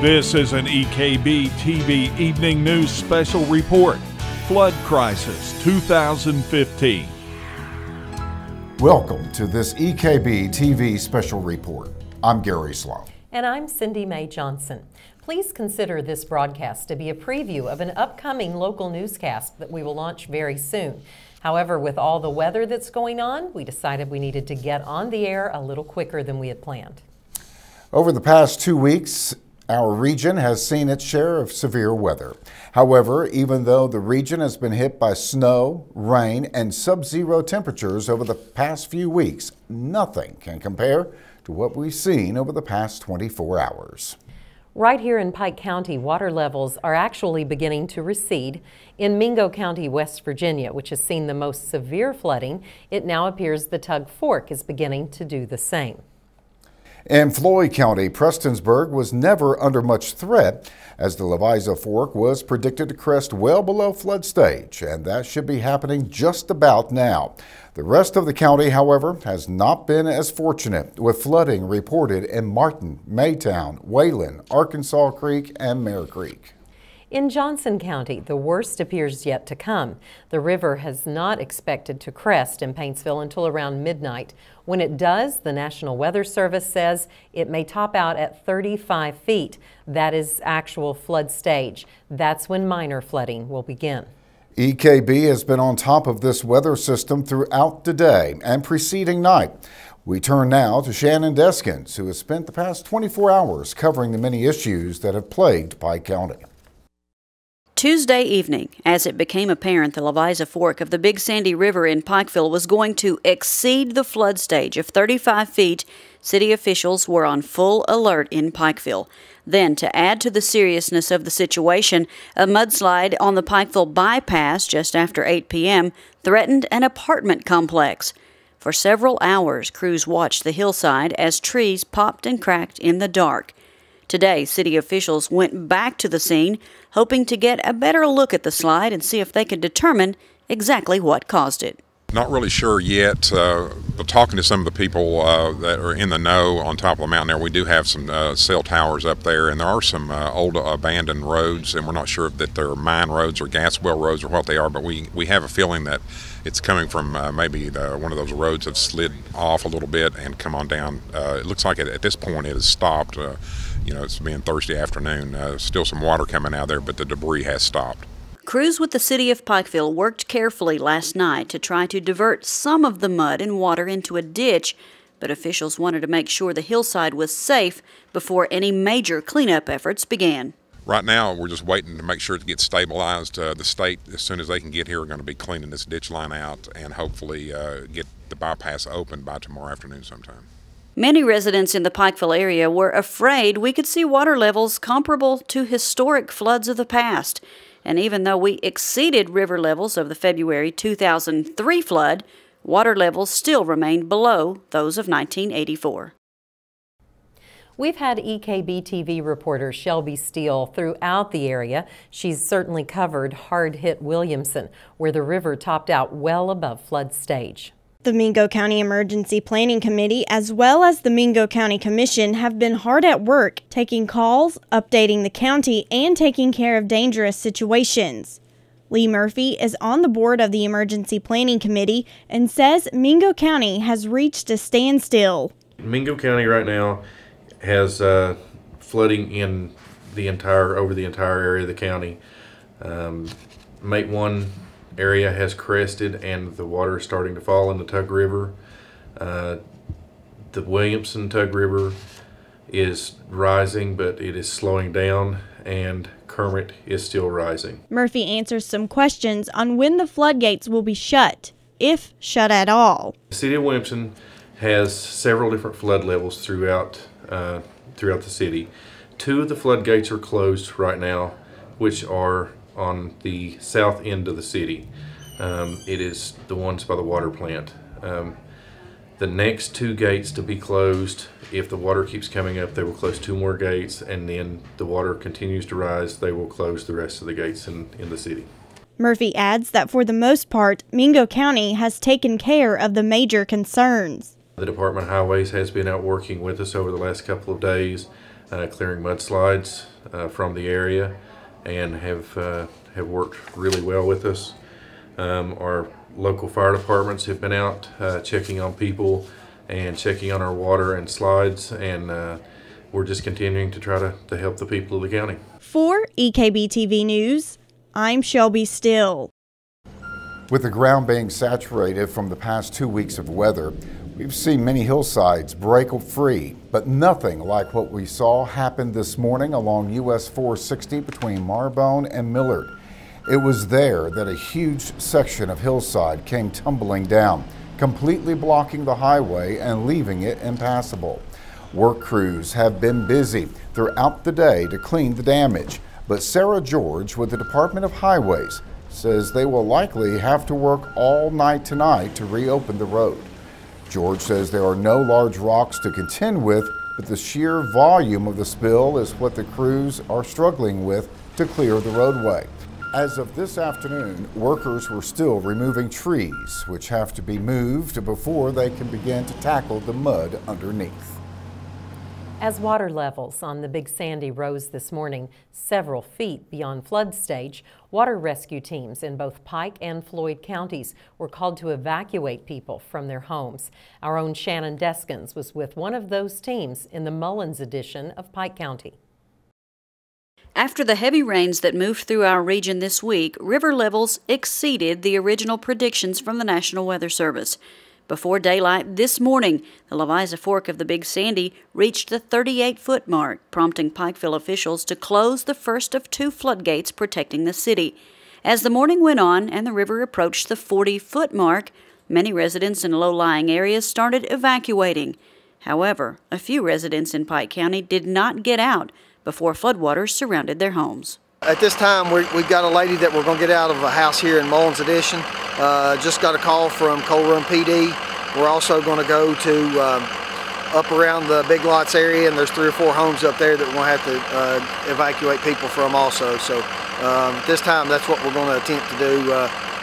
This is an EKB-TV Evening News Special Report, Flood Crisis 2015. Welcome to this EKB-TV Special Report. I'm Gary Sloan. And I'm Cindy Mae Johnson. Please consider this broadcast to be a preview of an upcoming local newscast that we will launch very soon. However, with all the weather that's going on, we decided we needed to get on the air a little quicker than we had planned. Over the past 2 weeks, our region has seen its share of severe weather. However, even though the region has been hit by snow, rain, and sub-zero temperatures over the past few weeks, nothing can compare to what we've seen over the past 24 hours. Right here in Pike County, water levels are actually beginning to recede. In Mingo County, West Virginia, which has seen the most severe flooding, it now appears the Tug Fork is beginning to do the same. In Floyd County, Prestonsburg was never under much threat as the Leviza Fork was predicted to crest well below flood stage, and that should be happening just about now. The rest of the county, however, has not been as fortunate, with flooding reported in Martin, Maytown, Wayland, Arkansas Creek, and Mare Creek. In Johnson County, the worst appears yet to come. The river has not expected to crest in Paintsville until around midnight. When it does, the National Weather Service says it may top out at 35 feet. That is actual flood stage. That's when minor flooding will begin. EKB has been on top of this weather system throughout the day and preceding night. We turn now to Shannon Deskins, who has spent the past 24 hours covering the many issues that have plagued Pike County. Tuesday evening, as it became apparent the Leviza Fork of the Big Sandy River in Pikeville was going to exceed the flood stage of 35 feet, city officials were on full alert in Pikeville. Then, to add to the seriousness of the situation, a mudslide on the Pikeville bypass just after 8 p.m. threatened an apartment complex. For several hours, crews watched the hillside as trees popped and cracked in the dark. Today, city officials went back to the scene, hoping to get a better look at the slide and see if they could determine exactly what caused it. Not really sure yet, but talking to some of the people that are in the know on top of the mountain there, we do have some cell towers up there, and there are some old abandoned roads, and we're not sure if that they're mine roads or gas well roads or what they are, but we have a feeling that it's coming from maybe one of those roads have slid off a little bit and come on down. It looks like at this point it has stopped. You know, it's being Thursday afternoon. Still some water coming out there, but the debris has stopped. Crews with the city of Pikeville worked carefully last night to try to divert some of the mud and water into a ditch, but officials wanted to make sure the hillside was safe before any major cleanup efforts began. Right now, we're just waiting to make sure it gets stabilized. The state, as soon as they can get here, are going to be cleaning this ditch line out and hopefully get the bypass open by tomorrow afternoon sometime. Many residents in the Pikeville area were afraid we could see water levels comparable to historic floods of the past. And even though we exceeded river levels of the February 2003 flood, water levels still remained below those of 1984. We've had EKB-TV reporter Shelby Steele throughout the area. She's certainly covered hard-hit Williamson, where the river topped out well above flood stage. The Mingo County Emergency Planning Committee, as well as the Mingo County Commission, have been hard at work taking calls, updating the county, and taking care of dangerous situations. Lee Murphy is on the board of the Emergency Planning Committee and says Mingo County has reached a standstill. Mingo County right now has flooding in over the entire area of the county. Mate 1 area has crested and the water is starting to fall in the Tug River. The Williamson Tug River is rising, but it is slowing down, and Kermit is still rising. Murphy answers some questions on when the floodgates will be shut, if shut at all. The city of Williamson has several different flood levels throughout the city. 2 of the floodgates are closed right now, which are on the south end of the city. It is the ones by the water plant. The next 2 gates to be closed, if the water keeps coming up, they will close 2 more gates, and then the water continues to rise, they will close the rest of the gates in the city. Murphy adds that for the most part, Mingo County has taken care of the major concerns. The Department of Highways has been out working with us over the last couple of days, clearing mudslides from the area, and have worked really well with us. Our local fire departments have been out checking on people and checking on our water and slides, and we're just continuing to try to help the people of the county. For EKB-TV News, I'm Shelby Still. With the ground being saturated from the past 2 weeks of weather, we've seen many hillsides break free, but nothing like what we saw happen this morning along US 460 between Marbone and Millard. It was there that a huge section of hillside came tumbling down, completely blocking the highway and leaving it impassable. Work crews have been busy throughout the day to clean the damage, but Sarah George with the Department of Highways says they will likely have to work all night tonight to reopen the road. George says there are no large rocks to contend with, but the sheer volume of the spill is what the crews are struggling with to clear the roadway. As of this afternoon, workers were still removing trees, which have to be moved before they can begin to tackle the mud underneath. As water levels on the Big Sandy rose this morning several feet beyond flood stage, water rescue teams in both Pike and Floyd counties were called to evacuate people from their homes. Our own Shannon Deskins was with one of those teams in the Mullins edition of Pike County. After the heavy rains that moved through our region this week, river levels exceeded the original predictions from the National Weather Service. Before daylight this morning, the Leviza Fork of the Big Sandy reached the 38-foot mark, prompting Pikeville officials to close the first of 2 floodgates protecting the city. As the morning went on and the river approached the 40-foot mark, many residents in low-lying areas started evacuating. However, a few residents in Pike County did not get out before floodwaters surrounded their homes. At this time, we've got a lady that we're going to get out of a house here in Mullins Edition. Just got a call from Coal Run PD. We're also going to go to up around the Big Lots area, and there's 3 or 4 homes up there that we're going to have to evacuate people from also. So this time, that's what we're going to attempt to do.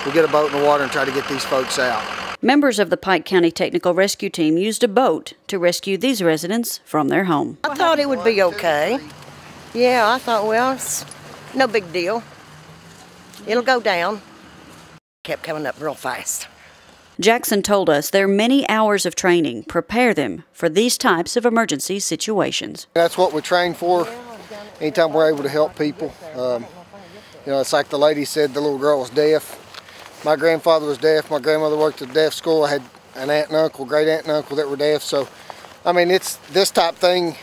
We'll get a boat in the water and try to get these folks out. Members of the Pike County Technical Rescue Team used a boat to rescue these residents from their home. I thought it would be okay. Yeah, I thought, well, it's no big deal. It'll go down. Kept coming up real fast. Jackson told us their many hours of training prepare them for these types of emergency situations. That's what we train for. Anytime we're able to help people. You know, it's like the lady said, the little girl was deaf. My grandfather was deaf. My grandmother worked at a deaf school. I had an aunt and uncle, great aunt and uncle that were deaf. So, I mean, it's this type thing.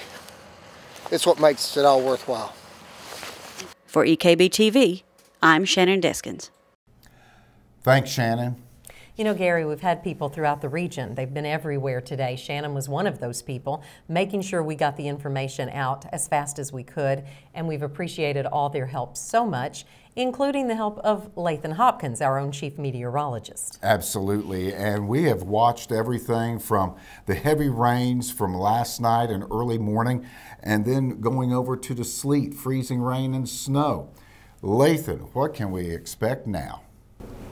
It's what makes it all worthwhile. For EKB-TV, I'm Shannon Deskins. Thanks, Shannon. You know, Gary, we've had people throughout the region. They've been everywhere today. Shannon was one of those people, making sure we got the information out as fast as we could, and we've appreciated all their help so much, including the help of Lathan Hopkins, our own chief meteorologist. Absolutely, and we have watched everything from the heavy rains from last night and early morning, and then going over to the sleet, freezing rain and snow. Lathan, what can we expect now?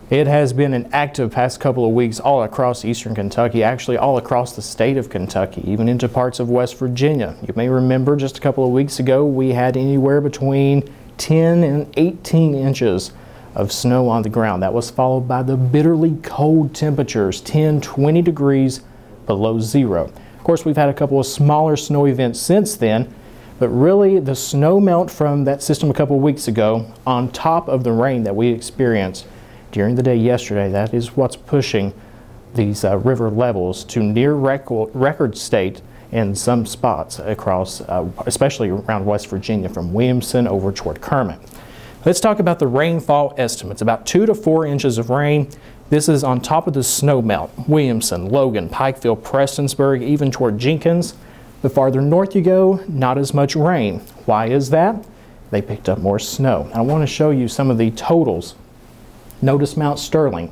It has been an active past couple of weeks all across eastern Kentucky, actually all across the state of Kentucky, even into parts of West Virginia. You may remember just a couple of weeks ago we had anywhere between 10 and 18 inches of snow on the ground. That was followed by the bitterly cold temperatures, 10, 20 degrees below zero. Of course, we've had a couple of smaller snow events since then, but really the snow melt from that system a couple of weeks ago on top of the rain that we experienced during the day yesterday, that is what's pushing these river levels to near record state in some spots across, especially around West Virginia, from Williamson over toward Kermit. Let's talk about the rainfall estimates. About 2 to 4 inches of rain. This is on top of the snow melt. Williamson, Logan, Pikeville, Prestonsburg, even toward Jenkins. The farther north you go, not as much rain. Why is that? They picked up more snow. I want to show you some of the totals. Notice Mount Sterling,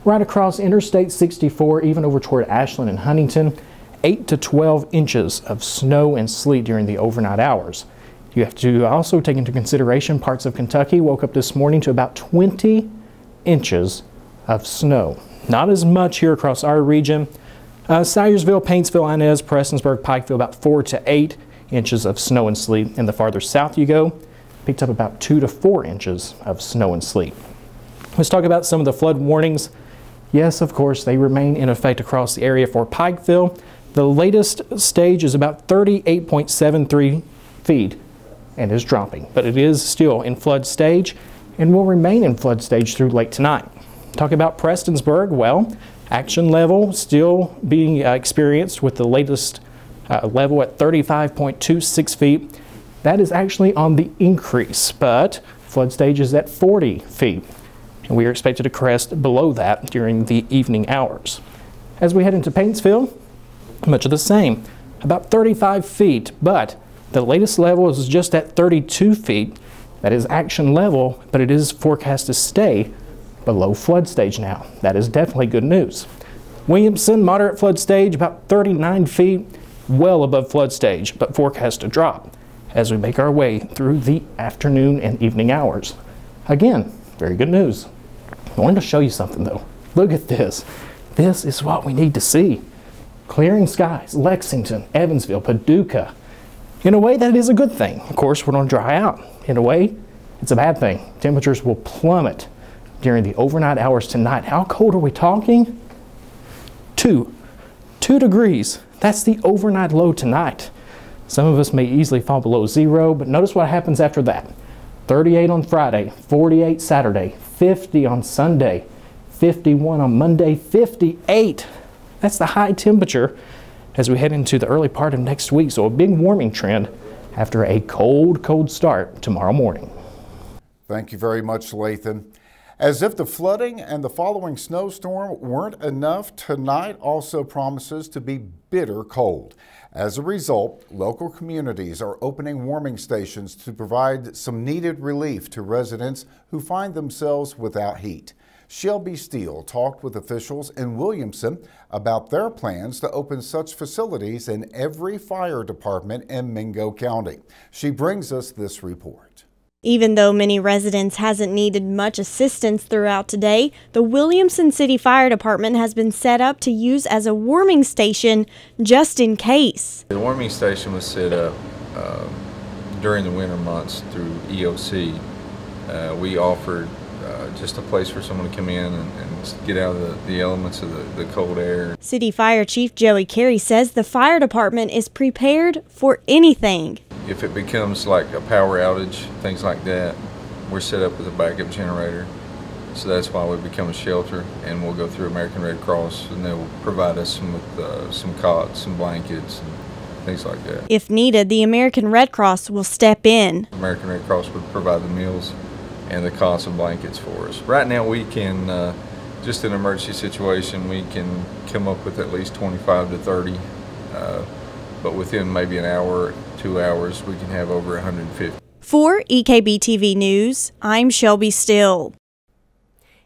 right across Interstate 64, even over toward Ashland and Huntington, 8 to 12 inches of snow and sleet during the overnight hours. You have to also take into consideration parts of Kentucky woke up this morning to about 20 inches of snow. Not as much here across our region, Salyersville, Paintsville, Inez, Prestonsburg, Pikeville, about 4 to 8 inches of snow and sleet. And the farther south you go, picked up about 2 to 4 inches of snow and sleet. Let's talk about some of the flood warnings. Yes, of course, they remain in effect across the area for Pikeville. The latest stage is about 38.73 feet and is dropping, but it is still in flood stage and will remain in flood stage through late tonight. Talk about Prestonsburg, well, action level still being experienced with the latest level at 35.26 feet. That is actually on the increase, but flood stage is at 40 feet. And we are expected to crest below that during the evening hours. As we head into Paintsville, much of the same, about 35 feet, but the latest level is just at 32 feet. That is action level, but it is forecast to stay below flood stage now. That is definitely good news. Williamson, moderate flood stage, about 39 feet, well above flood stage, but forecast to drop as we make our way through the afternoon and evening hours. Again, very good news. I wanted to show you something though. Look at this. This is what we need to see. Clearing skies, Lexington, Evansville, Paducah. In a way, that is a good thing. Of course, we're going to dry out. In a way, it's a bad thing. Temperatures will plummet during the overnight hours tonight. How cold are we talking? 2 degrees. That's the overnight low tonight. Some of us may easily fall below 0, but notice what happens after that. 38 on Friday, 48 Saturday, 50 on Sunday, 51 on Monday, 58. That's the high temperature as we head into the early part of next week. So a big warming trend after a cold start tomorrow morning. Thank you very much, Lathan. As if the flooding and the following snowstorm weren't enough, tonight also promises to be bitter cold. As a result, local communities are opening warming stations to provide some needed relief to residents who find themselves without heat. Shelby Steele talked with officials in Williamson about their plans to open such facilities in every fire department in Mingo County. She brings us this report. Even though many residents hasn't needed much assistance throughout today, the Williamson City Fire Department has been set up to use as a warming station just in case. The warming station was set up during the winter months through EOC. We offered just a place for someone to come in and get out of the elements of the cold air. City Fire Chief Joey Carey says the fire department is prepared for anything. If it becomes like a power outage, things like that, we're set up with a backup generator. So that's why we become a shelter, and we'll go through American Red Cross, and they'll provide us with some cots, some blankets, and things like that. If needed, the American Red Cross will step in. American Red Cross would provide the meals and the cots and blankets for us. Right now we can, just in an emergency situation, we can come up with at least 25 to 30, but within maybe an hour, 2 hours, we can have over 150. For EKB-TV News, I'm Shelby Steele.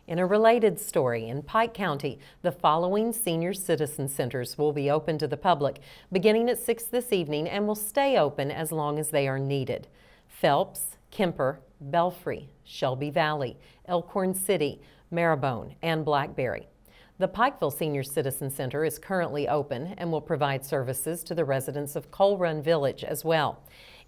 In a related story, in Pike County, the following senior citizen centers will be open to the public beginning at 6 this evening and will stay open as long as they are needed. Phelps, Kemper, Belfry, Shelby Valley, Elkhorn City, Marrowbone, and Blackberry. The Pikeville Senior Citizen Center is currently open and will provide services to the residents of Coal Run Village as well.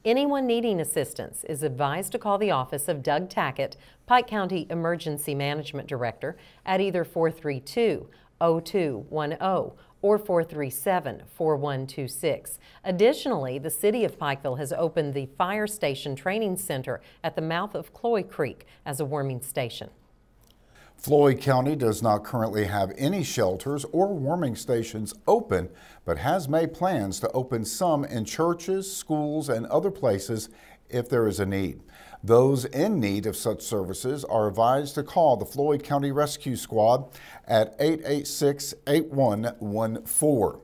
Anyone needing assistance is advised to call the office of Doug Tackett, Pike County Emergency Management Director, at either 432-0210 or 437-4126. Additionally, the City of Pikeville has opened the Fire Station Training Center at the mouth of Cloy Creek as a warming station. Floyd County does not currently have any shelters or warming stations open, but has made plans to open some in churches, schools, and other places if there is a need. Those in need of such services are advised to call the Floyd County Rescue Squad at 886-8114.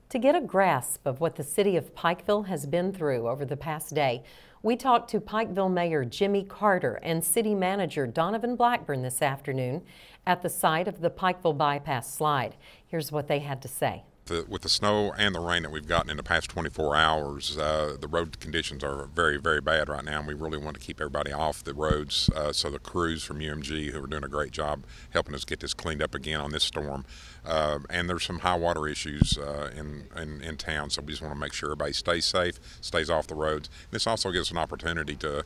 To get a grasp of what the city of Pikeville has been through over the past day, we talked to Pikeville Mayor Jimmy Carter and City Manager Donovan Blackburn this afternoon at the site of the Pikeville Bypass Slide. Here's what they had to say. with the snow and the rain that we've gotten in the past 24 hours, the road conditions are very, very bad right now, and we really want to keep everybody off the roads. So the crews from UMG, who are doing a great job helping us get this cleaned up again on this storm, and there's some high water issues in town, so we just want to make sure everybody stays safe, stays off the roads. This also gives us an opportunity to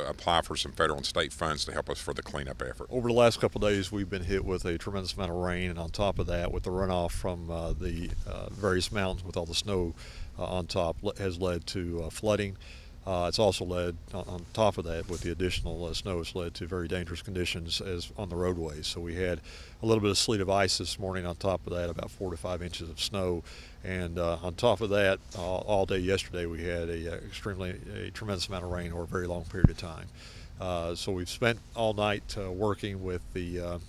apply for some federal and state funds to help us for the cleanup effort. Over the last couple of days, we've been hit with a tremendous amount of rain, and on top of that, with the runoff from the various mountains with all the snow on top, has led to flooding. It's also led, on top of that, with the additional snow, it's led to very dangerous conditions as on the roadways. So we had a little bit of sleet of ice this morning. On top of that, about 4 to 5 inches of snow, and on top of that, all day yesterday we had a tremendous amount of rain over a very long period of time. So we've spent all night working with the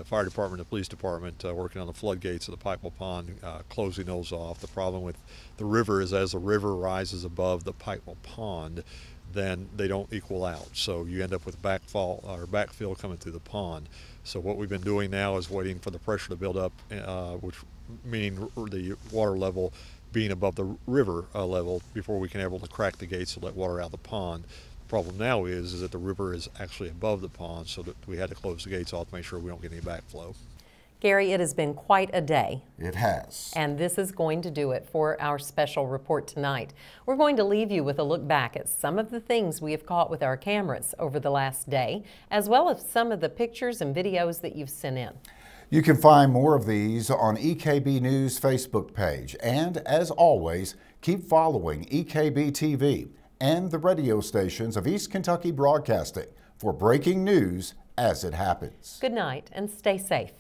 fire department, the police department, working on the floodgates of the Pikeville Pond, closing those off. The problem with the river is as the river rises above the Pikeville Pond, then they don't equal out. So you end up with backfall or backfill coming through the pond. So what we've been doing now is waiting for the pressure to build up, which meaning the water level being above the river level before we can able to crack the gates to let water out of the pond. Problem now is that the river is actually above the pond, so that we had to close the gates off to make sure we don't get any backflow. Gary, it has been quite a day. It has. And this is going to do it for our special report tonight. We're going to leave you with a look back at some of the things we have caught with our cameras over the last day, as well as some of the pictures and videos that you've sent in. You can find more of these on EKB News Facebook page. And as always, keep following EKB-TV and the radio stations of East Kentucky Broadcasting for breaking news as it happens. Good night and stay safe.